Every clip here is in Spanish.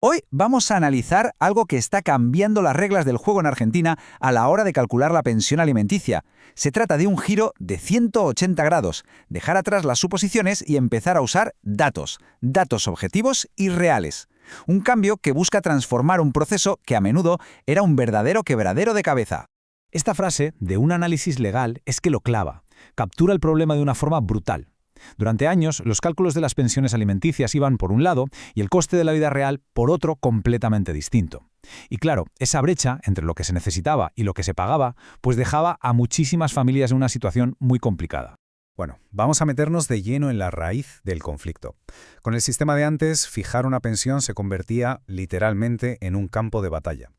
Hoy vamos a analizar algo que está cambiando las reglas del juego en Argentina a la hora de calcular la pensión alimenticia. Se trata de un giro de 180 grados, dejar atrás las suposiciones y empezar a usar datos objetivos y reales. Un cambio que busca transformar un proceso que a menudo era un verdadero quebradero de cabeza. Esta frase de un análisis legal es que lo clava, captura el problema de una forma brutal. Durante años, los cálculos de las pensiones alimenticias iban por un lado y el coste de la vida real por otro completamente distinto. Y claro, esa brecha entre lo que se necesitaba y lo que se pagaba, pues dejaba a muchísimas familias en una situación muy complicada. Bueno, vamos a meternos de lleno en la raíz del conflicto. Con el sistema de antes, fijar una pensión se convertía literalmente en un campo de batalla.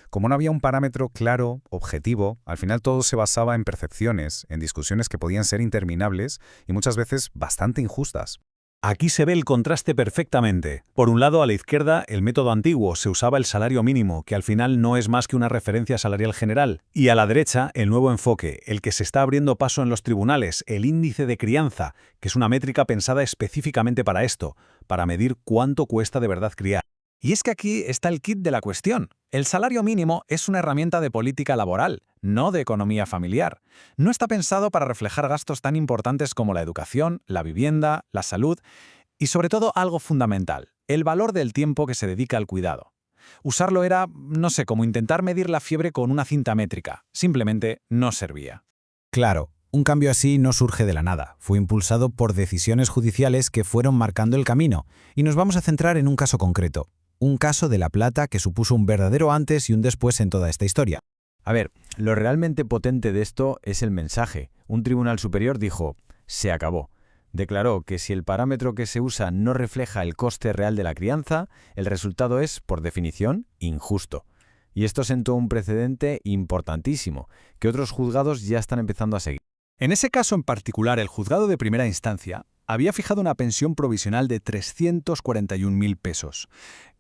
Como no había un parámetro claro, objetivo, al final todo se basaba en percepciones, en discusiones que podían ser interminables y muchas veces bastante injustas. Aquí se ve el contraste perfectamente. Por un lado, a la izquierda, el método antiguo se usaba el salario mínimo, que al final no es más que una referencia salarial general. Y a la derecha, el nuevo enfoque, el que se está abriendo paso en los tribunales, el índice de crianza, que es una métrica pensada específicamente para esto, para medir cuánto cuesta de verdad criar. Y es que aquí está el quid de la cuestión. El salario mínimo es una herramienta de política laboral, no de economía familiar. No está pensado para reflejar gastos tan importantes como la educación, la vivienda, la salud y sobre todo algo fundamental, el valor del tiempo que se dedica al cuidado. Usarlo era, no sé, como intentar medir la fiebre con una cinta métrica. Simplemente no servía. Claro, un cambio así no surge de la nada. Fue impulsado por decisiones judiciales que fueron marcando el camino. Y nos vamos a centrar en un caso concreto. Un caso de La Plata que supuso un verdadero antes y un después en toda esta historia. A ver, lo realmente potente de esto es el mensaje. Un tribunal superior dijo, se acabó. Declaró que si el parámetro que se usa no refleja el coste real de la crianza, el resultado es, por definición, injusto. Y esto sentó un precedente importantísimo, que otros juzgados ya están empezando a seguir. En ese caso en particular, el juzgado de primera instancia había fijado una pensión provisional de 341.000 pesos,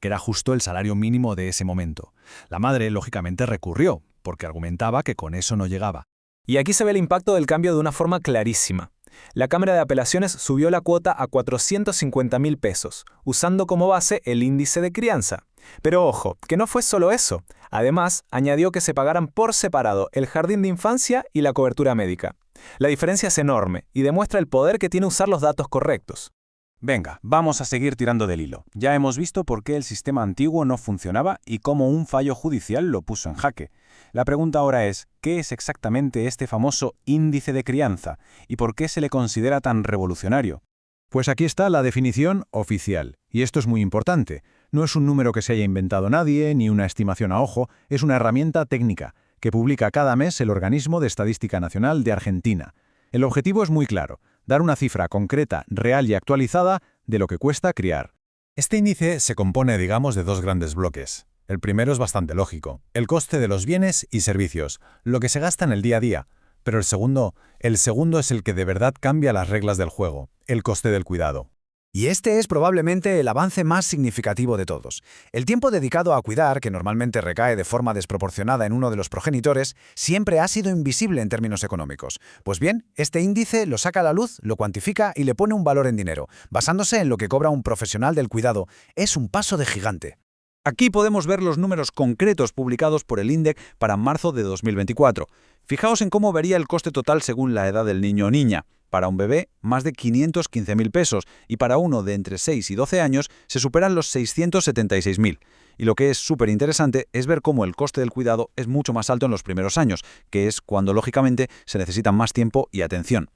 que era justo el salario mínimo de ese momento. La madre, lógicamente, recurrió, porque argumentaba que con eso no llegaba. Y aquí se ve el impacto del cambio de una forma clarísima. La Cámara de Apelaciones subió la cuota a 450.000 pesos, usando como base el índice de crianza. Pero ojo, que no fue solo eso. Además, añadió que se pagaran por separado el jardín de infancia y la cobertura médica. La diferencia es enorme y demuestra el poder que tiene usar los datos correctos. Venga, vamos a seguir tirando del hilo. Ya hemos visto por qué el sistema antiguo no funcionaba y cómo un fallo judicial lo puso en jaque. La pregunta ahora es, ¿qué es exactamente este famoso índice de crianza y por qué se le considera tan revolucionario? Pues aquí está la definición oficial, y esto es muy importante. No es un número que se haya inventado nadie, ni una estimación a ojo, es una herramienta técnica, que publica cada mes el Organismo de Estadística Nacional de Argentina. El objetivo es muy claro, dar una cifra concreta, real y actualizada de lo que cuesta criar. Este índice se compone, digamos, de dos grandes bloques. El primero es bastante lógico, el coste de los bienes y servicios, lo que se gasta en el día a día. Pero el segundo es el que de verdad cambia las reglas del juego, el coste del cuidado. Y este es probablemente el avance más significativo de todos. El tiempo dedicado a cuidar, que normalmente recae de forma desproporcionada en uno de los progenitores, siempre ha sido invisible en términos económicos. Pues bien, este índice lo saca a la luz, lo cuantifica y le pone un valor en dinero, basándose en lo que cobra un profesional del cuidado. Es un paso de gigante. Aquí podemos ver los números concretos publicados por el INDEC para marzo de 2024. Fijaos en cómo vería el coste total según la edad del niño o niña. Para un bebé, más de 515.000 pesos, y para uno de entre 6 y 12 años se superan los 676.000. Y lo que es súper interesante es ver cómo el coste del cuidado es mucho más alto en los primeros años, que es cuando lógicamente se necesita más tiempo y atención.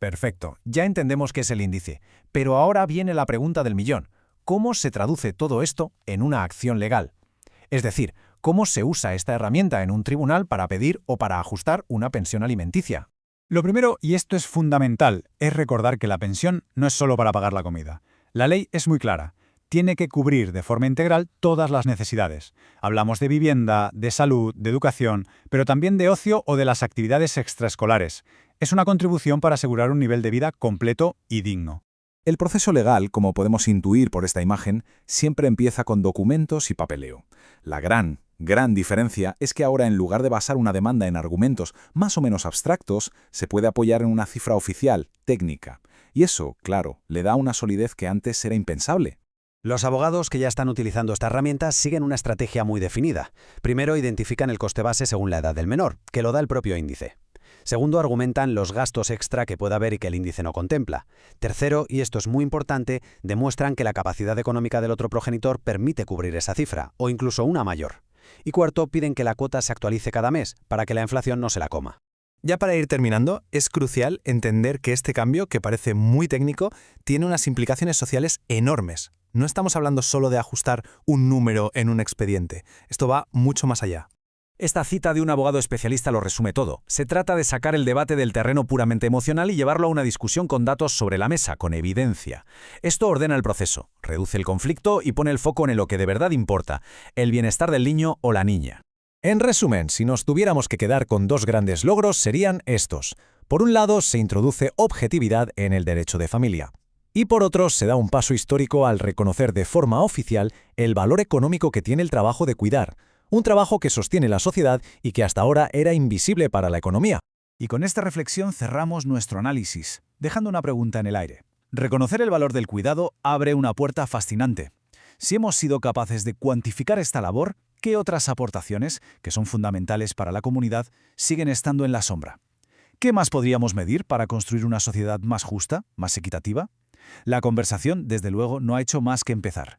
Perfecto, ya entendemos qué es el índice. Pero ahora viene la pregunta del millón. ¿Cómo se traduce todo esto en una acción legal? Es decir, ¿cómo se usa esta herramienta en un tribunal para pedir o para ajustar una pensión alimenticia? Lo primero, y esto es fundamental, es recordar que la pensión no es solo para pagar la comida. La ley es muy clara. Tiene que cubrir de forma integral todas las necesidades. Hablamos de vivienda, de salud, de educación, pero también de ocio o de las actividades extraescolares. Es una contribución para asegurar un nivel de vida completo y digno. El proceso legal, como podemos intuir por esta imagen, siempre empieza con documentos y papeleo. La gran diferencia es que ahora, en lugar de basar una demanda en argumentos más o menos abstractos, se puede apoyar en una cifra oficial, técnica. Y eso, claro, le da una solidez que antes era impensable. Los abogados que ya están utilizando esta herramienta siguen una estrategia muy definida. Primero, identifican el coste base según la edad del menor, que lo da el propio índice. Segundo, argumentan los gastos extra que pueda haber y que el índice no contempla. Tercero, y esto es muy importante, demuestran que la capacidad económica del otro progenitor permite cubrir esa cifra, o incluso una mayor. Y cuarto, piden que la cuota se actualice cada mes, para que la inflación no se la coma. Ya para ir terminando, es crucial entender que este cambio, que parece muy técnico, tiene unas implicaciones sociales enormes. No estamos hablando solo de ajustar un número en un expediente. Esto va mucho más allá. Esta cita de un abogado especialista lo resume todo. Se trata de sacar el debate del terreno puramente emocional y llevarlo a una discusión con datos sobre la mesa, con evidencia. Esto ordena el proceso, reduce el conflicto y pone el foco en lo que de verdad importa, el bienestar del niño o la niña. En resumen, si nos tuviéramos que quedar con dos grandes logros serían estos. Por un lado, se introduce objetividad en el derecho de familia. Y por otro, se da un paso histórico al reconocer de forma oficial el valor económico que tiene el trabajo de cuidar, un trabajo que sostiene la sociedad y que hasta ahora era invisible para la economía. Y con esta reflexión cerramos nuestro análisis, dejando una pregunta en el aire. Reconocer el valor del cuidado abre una puerta fascinante. Si hemos sido capaces de cuantificar esta labor, ¿qué otras aportaciones, que son fundamentales para la comunidad, siguen estando en la sombra? ¿Qué más podríamos medir para construir una sociedad más justa, más equitativa? La conversación, desde luego, no ha hecho más que empezar.